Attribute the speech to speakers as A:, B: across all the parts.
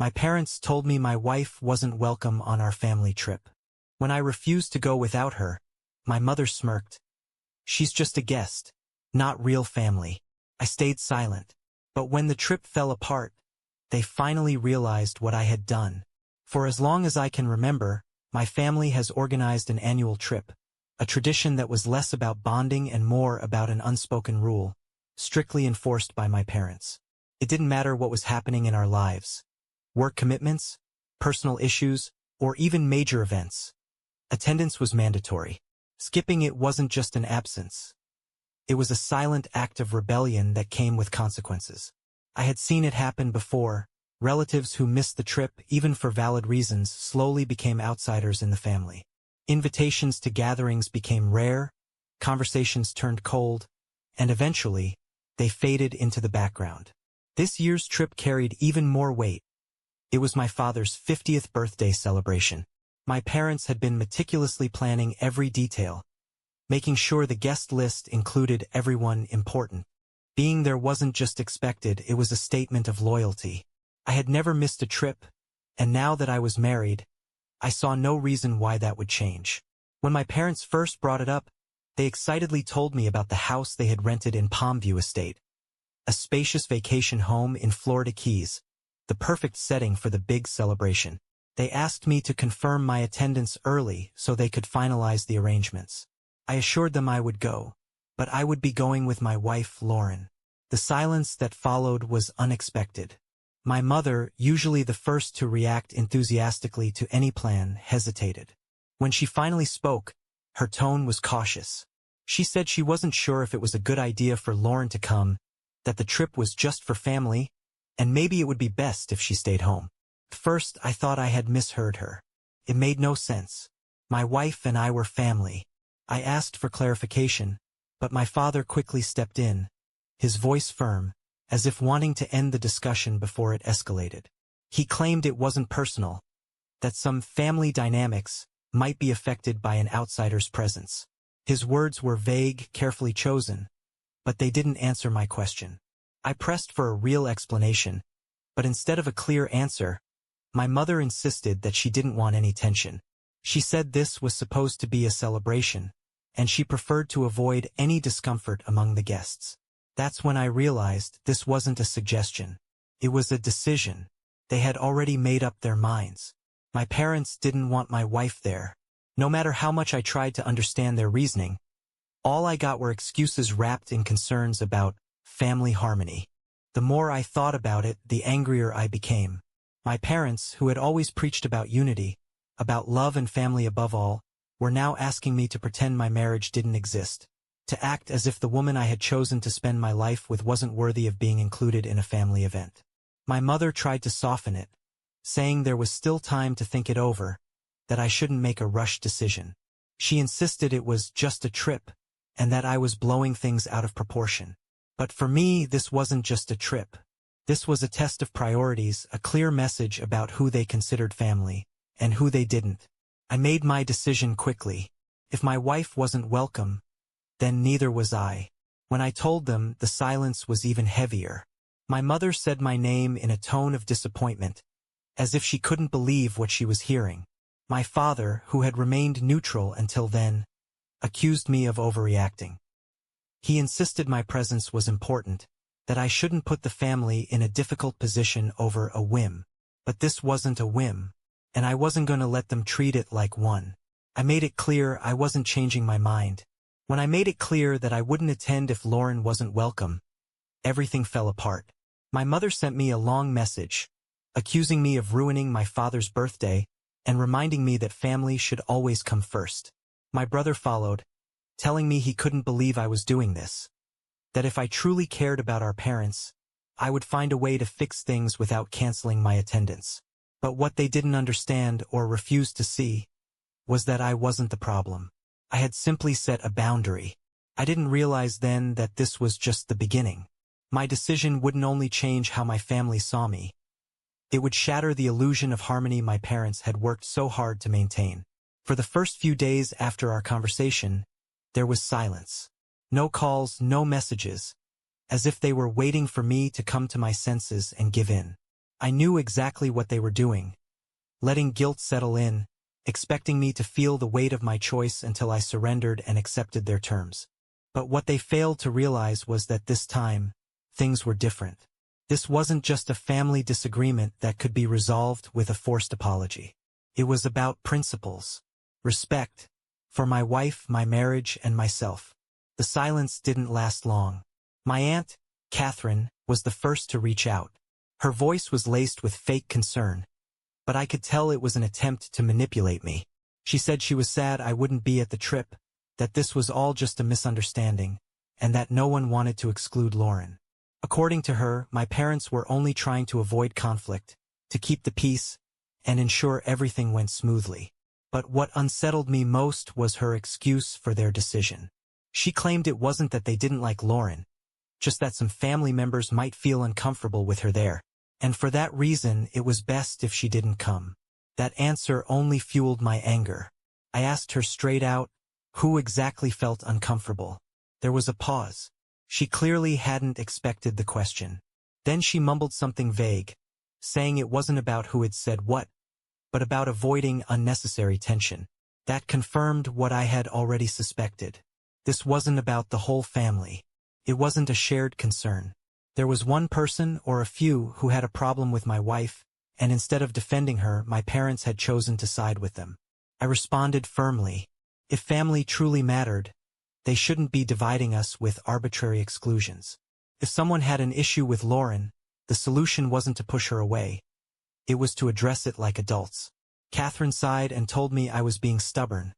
A: My parents told me my wife wasn't welcome on our family trip. When I refused to go without her, my mother smirked. She's just a guest, not real family. I stayed silent. But when the trip fell apart, they finally realized what I had done. For as long as I can remember, my family has organized an annual trip, a tradition that was less about bonding and more about an unspoken rule, strictly enforced by my parents. It didn't matter what was happening in our lives. Work commitments, personal issues, or even major events. Attendance was mandatory. Skipping it wasn't just an absence. It was a silent act of rebellion that came with consequences. I had seen it happen before. Relatives who missed the trip, even for valid reasons, slowly became outsiders in the family. Invitations to gatherings became rare, conversations turned cold, and eventually, they faded into the background. This year's trip carried even more weight. It was my father's 50th birthday celebration. My parents had been meticulously planning every detail, making sure the guest list included everyone important. Being there wasn't just expected, it was a statement of loyalty. I had never missed a trip, and now that I was married, I saw no reason why that would change. When my parents first brought it up, they excitedly told me about the house they had rented in Palmview Estate, a spacious vacation home in Florida Keys, the perfect setting for the big celebration. They asked me to confirm my attendance early so they could finalize the arrangements. I assured them I would go, but I would be going with my wife, Lauren. The silence that followed was unexpected. My mother, usually the first to react enthusiastically to any plan, hesitated. When she finally spoke, her tone was cautious. She said she wasn't sure if it was a good idea for Lauren to come, that the trip was just for family, and maybe it would be best if she stayed home. At first, I thought I had misheard her. It made no sense. My wife and I were family. I asked for clarification, but my father quickly stepped in, his voice firm, as if wanting to end the discussion before it escalated. He claimed it wasn't personal, that some family dynamics might be affected by an outsider's presence. His words were vague, carefully chosen, but they didn't answer my question. I pressed for a real explanation, but instead of a clear answer, my mother insisted that she didn't want any tension. She said this was supposed to be a celebration, and she preferred to avoid any discomfort among the guests. That's when I realized this wasn't a suggestion. It was a decision. They had already made up their minds. My parents didn't want my wife there. No matter how much I tried to understand their reasoning, all I got were excuses wrapped in concerns about family harmony. The more I thought about it, the angrier I became. My parents, who had always preached about unity, about love and family above all, were now asking me to pretend my marriage didn't exist, to act as if the woman I had chosen to spend my life with wasn't worthy of being included in a family event. My mother tried to soften it, saying there was still time to think it over, that I shouldn't make a rushed decision. She insisted it was just a trip, and that I was blowing things out of proportion. But for me, this wasn't just a trip. This was a test of priorities, a clear message about who they considered family, and who they didn't. I made my decision quickly. If my wife wasn't welcome, then neither was I. When I told them, the silence was even heavier. My mother said my name in a tone of disappointment, as if she couldn't believe what she was hearing. My father, who had remained neutral until then, accused me of overreacting. He insisted my presence was important, that I shouldn't put the family in a difficult position over a whim. But this wasn't a whim, and I wasn't going to let them treat it like one. I made it clear I wasn't changing my mind. When I made it clear that I wouldn't attend if Lauren wasn't welcome, everything fell apart. My mother sent me a long message, accusing me of ruining my father's birthday and reminding me that family should always come first. My brother followed, telling me he couldn't believe I was doing this, that if I truly cared about our parents, I would find a way to fix things without canceling my attendance. But what they didn't understand or refused to see was that I wasn't the problem. I had simply set a boundary. I didn't realize then that this was just the beginning. My decision wouldn't only change how my family saw me. It would shatter the illusion of harmony my parents had worked so hard to maintain. For the first few days after our conversation, there was silence. No calls, no messages, as if they were waiting for me to come to my senses and give in. I knew exactly what they were doing, letting guilt settle in, expecting me to feel the weight of my choice until I surrendered and accepted their terms. But what they failed to realize was that this time, things were different. This wasn't just a family disagreement that could be resolved with a forced apology. It was about principles, respect, for my wife, my marriage, and myself. The silence didn't last long. My aunt, Catherine, was the first to reach out. Her voice was laced with fake concern, but I could tell it was an attempt to manipulate me. She said she was sad I wouldn't be at the trip, that this was all just a misunderstanding, and that no one wanted to exclude Lauren. According to her, my parents were only trying to avoid conflict, to keep the peace, and ensure everything went smoothly. But what unsettled me most was her excuse for their decision. She claimed it wasn't that they didn't like Lauren, just that some family members might feel uncomfortable with her there, and for that reason it was best if she didn't come. That answer only fueled my anger. I asked her straight out, who exactly felt uncomfortable? There was a pause. She clearly hadn't expected the question. Then she mumbled something vague, saying it wasn't about who had said what, but about avoiding unnecessary tension. That confirmed what I had already suspected. This wasn't about the whole family. It wasn't a shared concern. There was one person or a few who had a problem with my wife, and instead of defending her, my parents had chosen to side with them. I responded firmly. If family truly mattered, they shouldn't be dividing us with arbitrary exclusions. If someone had an issue with Lauren, the solution wasn't to push her away. It was to address it like adults. Catherine sighed and told me I was being stubborn,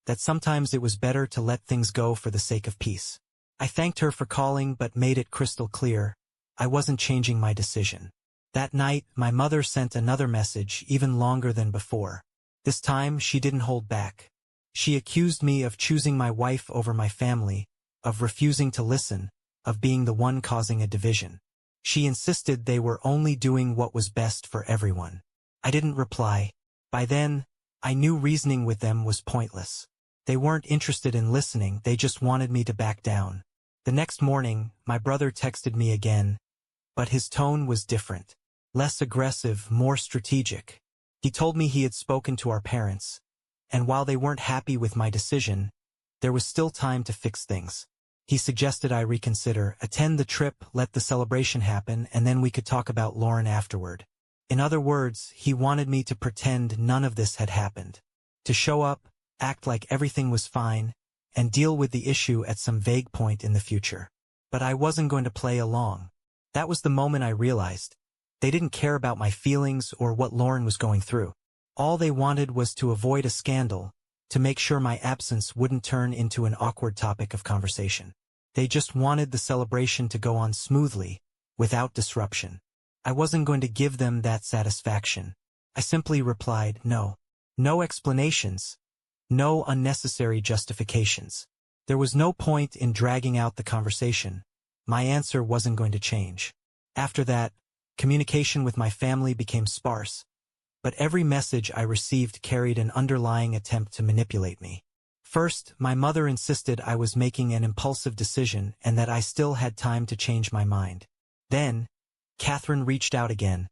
A: that sometimes it was better to let things go for the sake of peace. I thanked her for calling but made it crystal clear, I wasn't changing my decision. That night, my mother sent another message even longer than before. This time, she didn't hold back. She accused me of choosing my wife over my family, of refusing to listen, of being the one causing a division. She insisted they were only doing what was best for everyone. I didn't reply. By then, I knew reasoning with them was pointless. They weren't interested in listening, they just wanted me to back down. The next morning, my brother texted me again, but his tone was different. Less aggressive, more strategic. He told me he had spoken to our parents, and while they weren't happy with my decision, there was still time to fix things. He suggested I reconsider, attend the trip, let the celebration happen, and then we could talk about Lauren afterward. In other words, he wanted me to pretend none of this had happened. To show up, act like everything was fine, and deal with the issue at some vague point in the future. But I wasn't going to play along. That was the moment I realized. They didn't care about my feelings or what Lauren was going through. All they wanted was to avoid a scandal, to make sure my absence wouldn't turn into an awkward topic of conversation. They just wanted the celebration to go on smoothly, without disruption. I wasn't going to give them that satisfaction. I simply replied, no. No explanations. No unnecessary justifications. There was no point in dragging out the conversation. My answer wasn't going to change. After that, communication with my family became sparse, but every message I received carried an underlying attempt to manipulate me. First, my mother insisted I was making an impulsive decision and that I still had time to change my mind. Then, Catherine reached out again,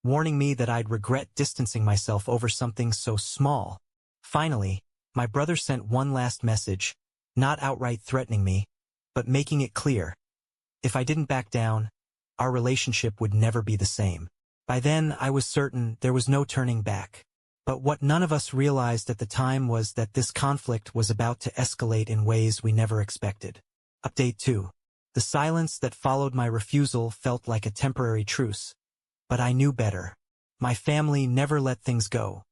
A: warning me that I'd regret distancing myself over something so small. Finally, my brother sent one last message, not outright threatening me, but making it clear. If I didn't back down, our relationship would never be the same. By then, I was certain there was no turning back. But what none of us realized at the time was that this conflict was about to escalate in ways we never expected. Update 2. The silence that followed my refusal felt like a temporary truce. But I knew better. My family never let things go,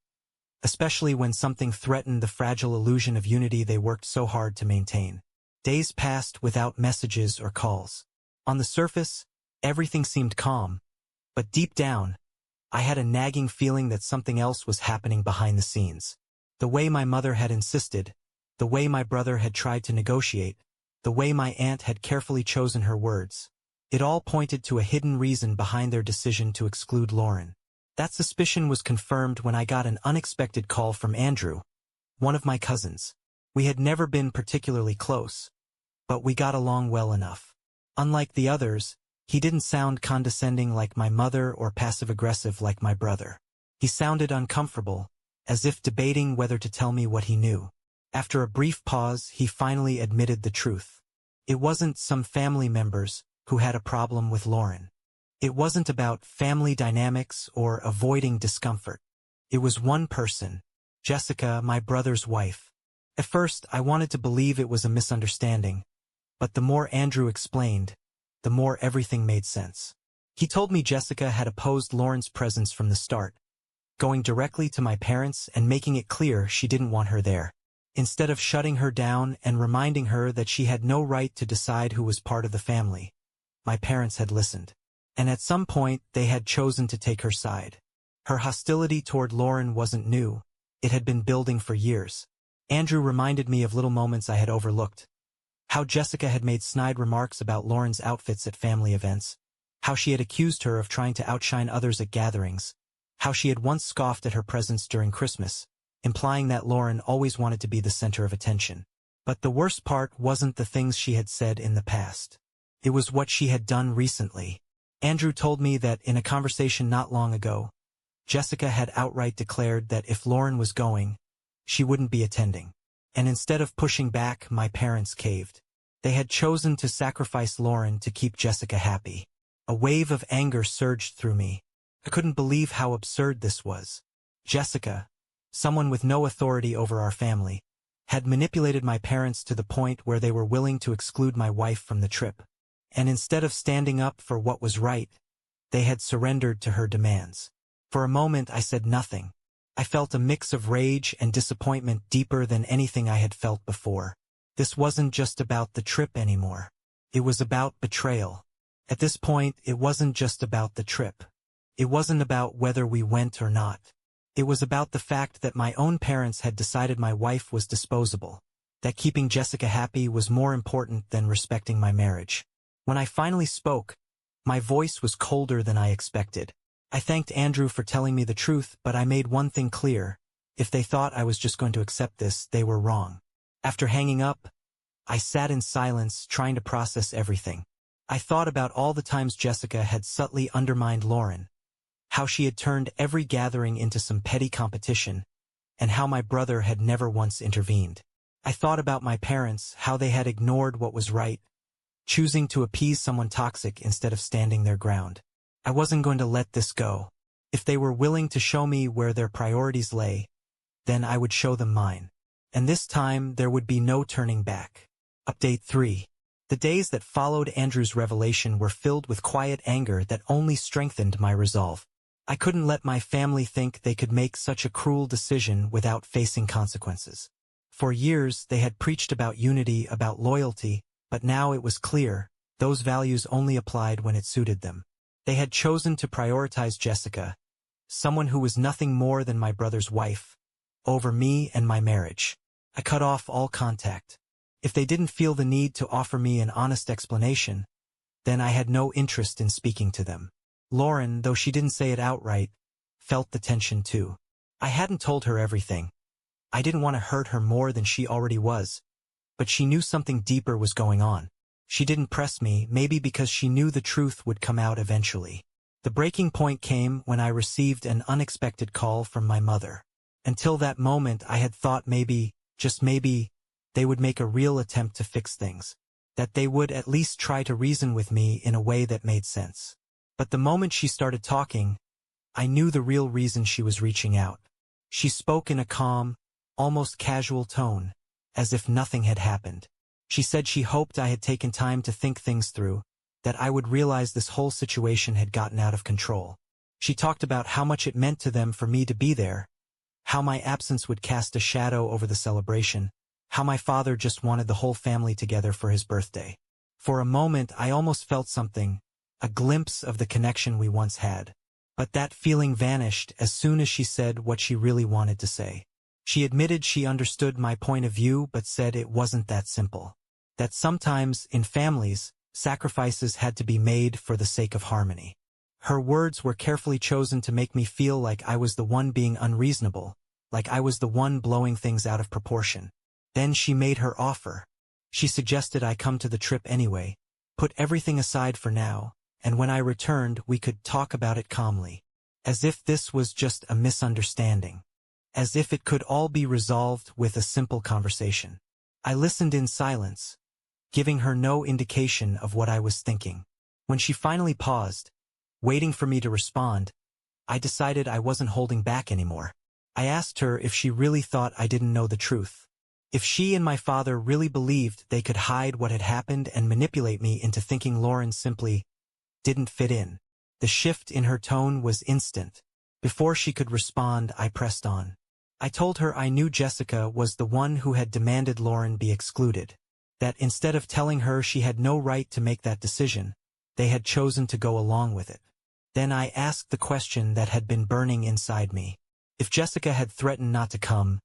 A: especially when something threatened the fragile illusion of unity they worked so hard to maintain. Days passed without messages or calls. On the surface, everything seemed calm, but deep down, I had a nagging feeling that something else was happening behind the scenes. The way my mother had insisted, the way my brother had tried to negotiate, the way my aunt had carefully chosen her words. It all pointed to a hidden reason behind their decision to exclude Lauren. That suspicion was confirmed when I got an unexpected call from Andrew, one of my cousins. We had never been particularly close, but we got along well enough. Unlike the others, He didn't sound condescending like my mother or passive-aggressive like my brother. He sounded uncomfortable, as if debating whether to tell me what he knew. After a brief pause, he finally admitted the truth. It wasn't some family members who had a problem with Lauren. It wasn't about family dynamics or avoiding discomfort. It was one person, Jessica, my brother's wife. At first, I wanted to believe it was a misunderstanding, but the more Andrew explained, the more everything made sense. He told me Jessica had opposed Lauren's presence from the start, going directly to my parents and making it clear she didn't want her there. Instead of shutting her down and reminding her that she had no right to decide who was part of the family, my parents had listened. And at some point, they had chosen to take her side. Her hostility toward Lauren wasn't new. It had been building for years. Andrew reminded me of little moments I had overlooked. How Jessica had made snide remarks about Lauren's outfits at family events. How she had accused her of trying to outshine others at gatherings. How she had once scoffed at her presence during Christmas, implying that Lauren always wanted to be the center of attention. But the worst part wasn't the things she had said in the past. It was what she had done recently. Andrew told me that in a conversation not long ago, Jessica had outright declared that if Lauren was going, she wouldn't be attending. And instead of pushing back, my parents caved. They had chosen to sacrifice Lauren to keep Jessica happy. A wave of anger surged through me. I couldn't believe how absurd this was. Jessica, someone with no authority over our family, had manipulated my parents to the point where they were willing to exclude my wife from the trip. And instead of standing up for what was right, they had surrendered to her demands. For a moment I said nothing. I felt a mix of rage and disappointment deeper than anything I had felt before. This wasn't just about the trip anymore. It was about betrayal. At this point, it wasn't just about the trip. It wasn't about whether we went or not. It was about the fact that my own parents had decided my wife was disposable, that keeping Jessica happy was more important than respecting my marriage. When I finally spoke, my voice was colder than I expected. I thanked Andrew for telling me the truth, but I made one thing clear. If they thought I was just going to accept this, they were wrong. After hanging up, I sat in silence, trying to process everything. I thought about all the times Jessica had subtly undermined Lauren, how she had turned every gathering into some petty competition, and how my brother had never once intervened. I thought about my parents, how they had ignored what was right, choosing to appease someone toxic instead of standing their ground. I wasn't going to let this go. If they were willing to show me where their priorities lay, then I would show them mine. And this time, there would be no turning back. Update 3. The days that followed Andrew's revelation were filled with quiet anger that only strengthened my resolve. I couldn't let my family think they could make such a cruel decision without facing consequences. For years, they had preached about unity, about loyalty, but now it was clear, those values only applied when it suited them. They had chosen to prioritize Jessica, someone who was nothing more than my brother's wife, over me and my marriage. I cut off all contact. If they didn't feel the need to offer me an honest explanation, then I had no interest in speaking to them. Lauren, though she didn't say it outright, felt the tension too. I hadn't told her everything. I didn't want to hurt her more than she already was. But she knew something deeper was going on. She didn't press me, maybe because she knew the truth would come out eventually. The breaking point came when I received an unexpected call from my mother. Until that moment, I had thought maybe, just maybe, they would make a real attempt to fix things. That they would at least try to reason with me in a way that made sense. But the moment she started talking, I knew the real reason she was reaching out. She spoke in a calm, almost casual tone, as if nothing had happened. She said she hoped I had taken time to think things through, that I would realize this whole situation had gotten out of control. She talked about how much it meant to them for me to be there, how my absence would cast a shadow over the celebration, how my father just wanted the whole family together for his birthday. For a moment, I almost felt something, a glimpse of the connection we once had. But that feeling vanished as soon as she said what she really wanted to say. She admitted she understood my point of view but said it wasn't that simple. That sometimes, in families, sacrifices had to be made for the sake of harmony. Her words were carefully chosen to make me feel like I was the one being unreasonable, like I was the one blowing things out of proportion. Then she made her offer. She suggested I come to the trip anyway, put everything aside for now, and when I returned we could talk about it calmly. As if this was just a misunderstanding. As if it could all be resolved with a simple conversation. I listened in silence, giving her no indication of what I was thinking. When she finally paused, waiting for me to respond, I decided I wasn't holding back anymore. I asked her if she really thought I didn't know the truth. If she and my father really believed they could hide what had happened and manipulate me into thinking Lauren simply didn't fit in. The shift in her tone was instant. Before she could respond, I pressed on. I told her I knew Jessica was the one who had demanded Lauren be excluded. That instead of telling her she had no right to make that decision, they had chosen to go along with it. Then I asked the question that had been burning inside me. If Jessica had threatened not to come,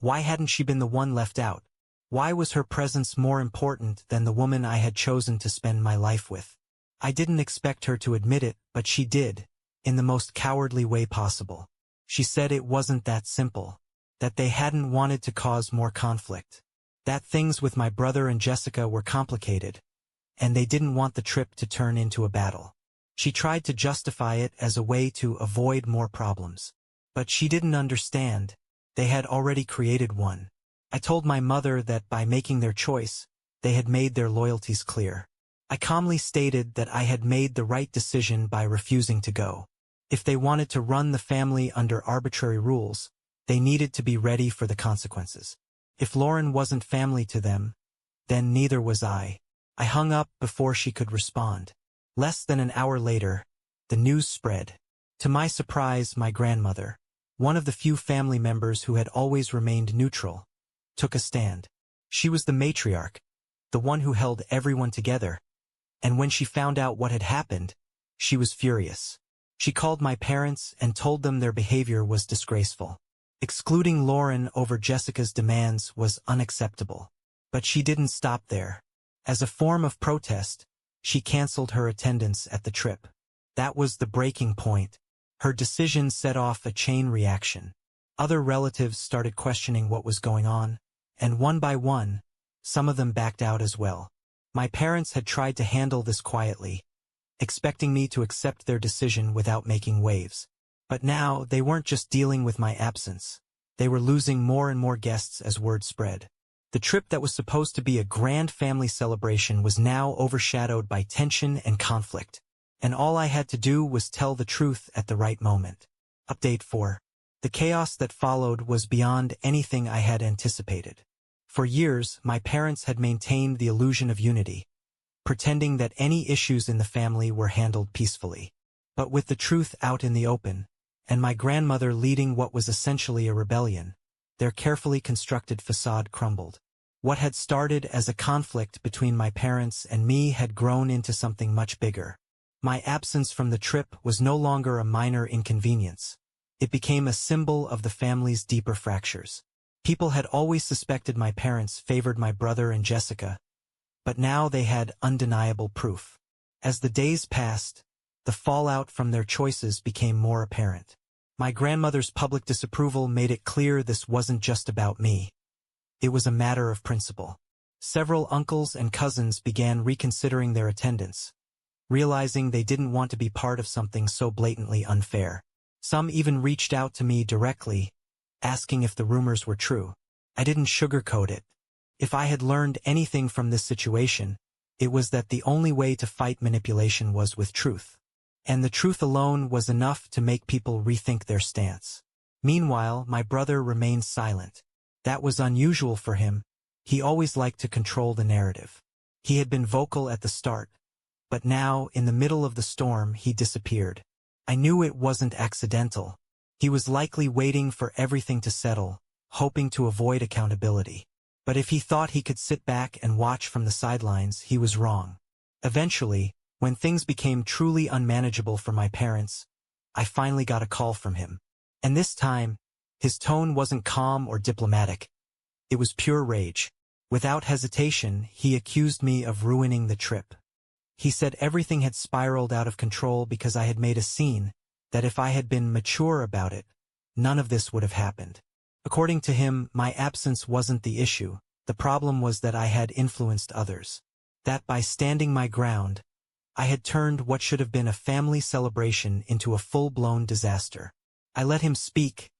A: why hadn't she been the one left out? Why was her presence more important than the woman I had chosen to spend my life with? I didn't expect her to admit it, but she did, in the most cowardly way possible. She said it wasn't that simple, that they hadn't wanted to cause more conflict, that things with my brother and Jessica were complicated, and they didn't want the trip to turn into a battle. She tried to justify it as a way to avoid more problems. But she didn't understand. They had already created one. I told my mother that by making their choice, they had made their loyalties clear. I calmly stated that I had made the right decision by refusing to go. If they wanted to run the family under arbitrary rules, they needed to be ready for the consequences. If Lauren wasn't family to them, then neither was I. I hung up before she could respond. Less than an hour later, the news spread. To my surprise, my grandmother, one of the few family members who had always remained neutral, took a stand. She was the matriarch, the one who held everyone together, and when she found out what had happened, she was furious. She called my parents and told them their behavior was disgraceful. Excluding Lauren over Jessica's demands was unacceptable. But she didn't stop there. As a form of protest, she canceled her attendance at the trip. That was the breaking point. Her decision set off a chain reaction. Other relatives started questioning what was going on, and one by one, some of them backed out as well. My parents had tried to handle this quietly, expecting me to accept their decision without making waves. But now, they weren't just dealing with my absence. They were losing more and more guests as word spread. The trip that was supposed to be a grand family celebration was now overshadowed by tension and conflict. And all I had to do was tell the truth at the right moment. Update 4. The chaos that followed was beyond anything I had anticipated. For years, my parents had maintained the illusion of unity, pretending that any issues in the family were handled peacefully. But with the truth out in the open, and my grandmother leading what was essentially a rebellion, their carefully constructed facade crumbled. What had started as a conflict between my parents and me had grown into something much bigger. My absence from the trip was no longer a minor inconvenience. It became a symbol of the family's deeper fractures. People had always suspected my parents favored my brother and Jessica, but now they had undeniable proof. As the days passed, the fallout from their choices became more apparent. My grandmother's public disapproval made it clear this wasn't just about me. It was a matter of principle. Several uncles and cousins began reconsidering their attendance, realizing they didn't want to be part of something so blatantly unfair. Some even reached out to me directly, asking if the rumors were true. I didn't sugarcoat it. If I had learned anything from this situation, it was that the only way to fight manipulation was with truth. And the truth alone was enough to make people rethink their stance. Meanwhile, my brother remained silent. That was unusual for him. He always liked to control the narrative. He had been vocal at the start, but now, in the middle of the storm, he disappeared. I knew it wasn't accidental. He was likely waiting for everything to settle, hoping to avoid accountability. But if he thought he could sit back and watch from the sidelines, he was wrong. Eventually, when things became truly unmanageable for my parents, I finally got a call from him. And this time, his tone wasn't calm or diplomatic. It was pure rage. Without hesitation, he accused me of ruining the trip. He said everything had spiraled out of control because I had made a scene, that if I had been mature about it, none of this would have happened. According to him, my absence wasn't the issue. The problem was that I had influenced others. That by standing my ground, I had turned what should have been a family celebration into a full-blown disaster. I let him speak,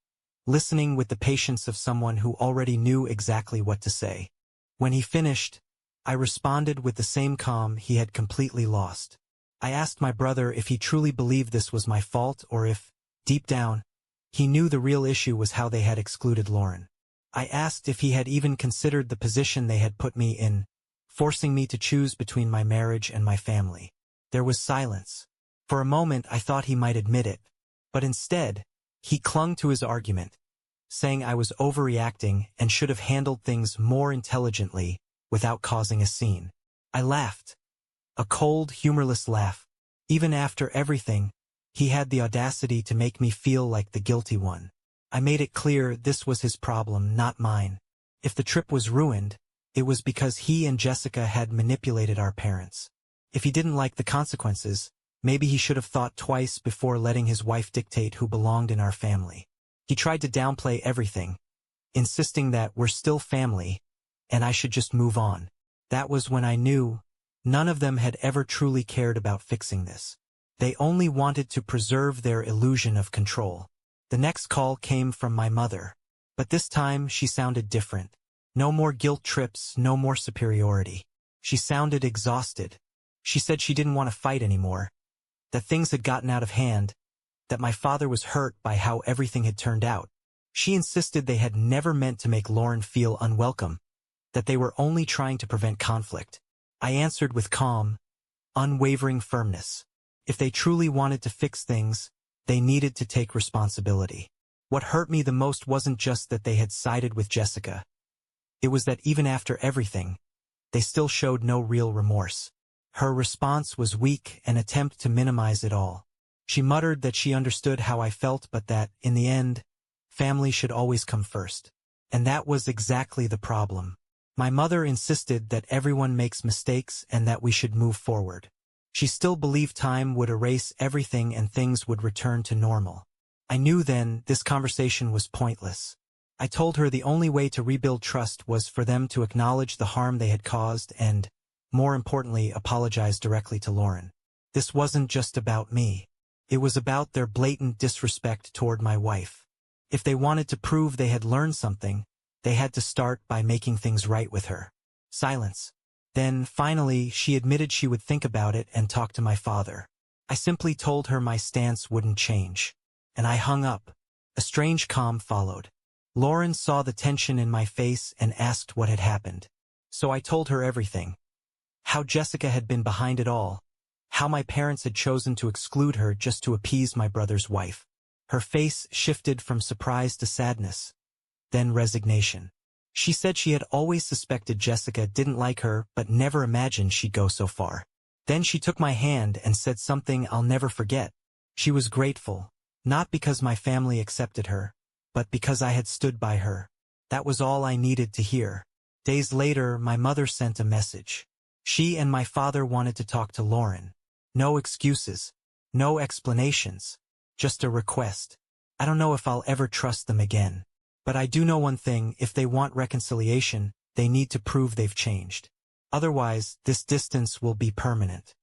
A: listening with the patience of someone who already knew exactly what to say. When he finished, I responded with the same calm he had completely lost. I asked my brother if he truly believed this was my fault or if, deep down, he knew the real issue was how they had excluded Lauren. I asked if he had even considered the position they had put me in, forcing me to choose between my marriage and my family. There was silence. For a moment I thought he might admit it, but instead, he clung to his argument, saying I was overreacting and should have handled things more intelligently without causing a scene. I laughed. A cold, humorless laugh. Even after everything, he had the audacity to make me feel like the guilty one. I made it clear this was his problem, not mine. If the trip was ruined, it was because he and Jessica had manipulated our parents. If he didn't like the consequences, maybe he should have thought twice before letting his wife dictate who belonged in our family. He tried to downplay everything, insisting that we're still family, and I should just move on. That was when I knew none of them had ever truly cared about fixing this. They only wanted to preserve their illusion of control. The next call came from my mother, but this time she sounded different. No more guilt trips, no more superiority. She sounded exhausted. She said she didn't want to fight anymore, that things had gotten out of hand, that my father was hurt by how everything had turned out. She insisted they had never meant to make Lauren feel unwelcome, that they were only trying to prevent conflict. I answered with calm, unwavering firmness. If they truly wanted to fix things, they needed to take responsibility. What hurt me the most wasn't just that they had sided with Jessica. It was that even after everything, they still showed no real remorse. Her response was weak, an attempt to minimize it all. She muttered that she understood how I felt but that, in the end, family should always come first. And that was exactly the problem. My mother insisted that everyone makes mistakes and that we should move forward. She still believed time would erase everything and things would return to normal. I knew then this conversation was pointless. I told her the only way to rebuild trust was for them to acknowledge the harm they had caused and, more importantly, apologize directly to Lauren. This wasn't just about me. It was about their blatant disrespect toward my wife. If they wanted to prove they had learned something, they had to start by making things right with her. Silence. Then, finally, she admitted she would think about it and talk to my father. I simply told her my stance wouldn't change. And I hung up. A strange calm followed. Lauren saw the tension in my face and asked what had happened. So I told her everything. How Jessica had been behind it all. How my parents had chosen to exclude her just to appease my brother's wife. Her face shifted from surprise to sadness, then resignation. She said she had always suspected Jessica didn't like her but never imagined she'd go so far. Then she took my hand and said something I'll never forget. She was grateful, not because my family accepted her, but because I had stood by her. That was all I needed to hear. Days later, my mother sent a message. She and my father wanted to talk to Lauren. No excuses, no explanations, just a request. I don't know if I'll ever trust them again. But I do know one thing: if they want reconciliation, they need to prove they've changed. Otherwise, this distance will be permanent.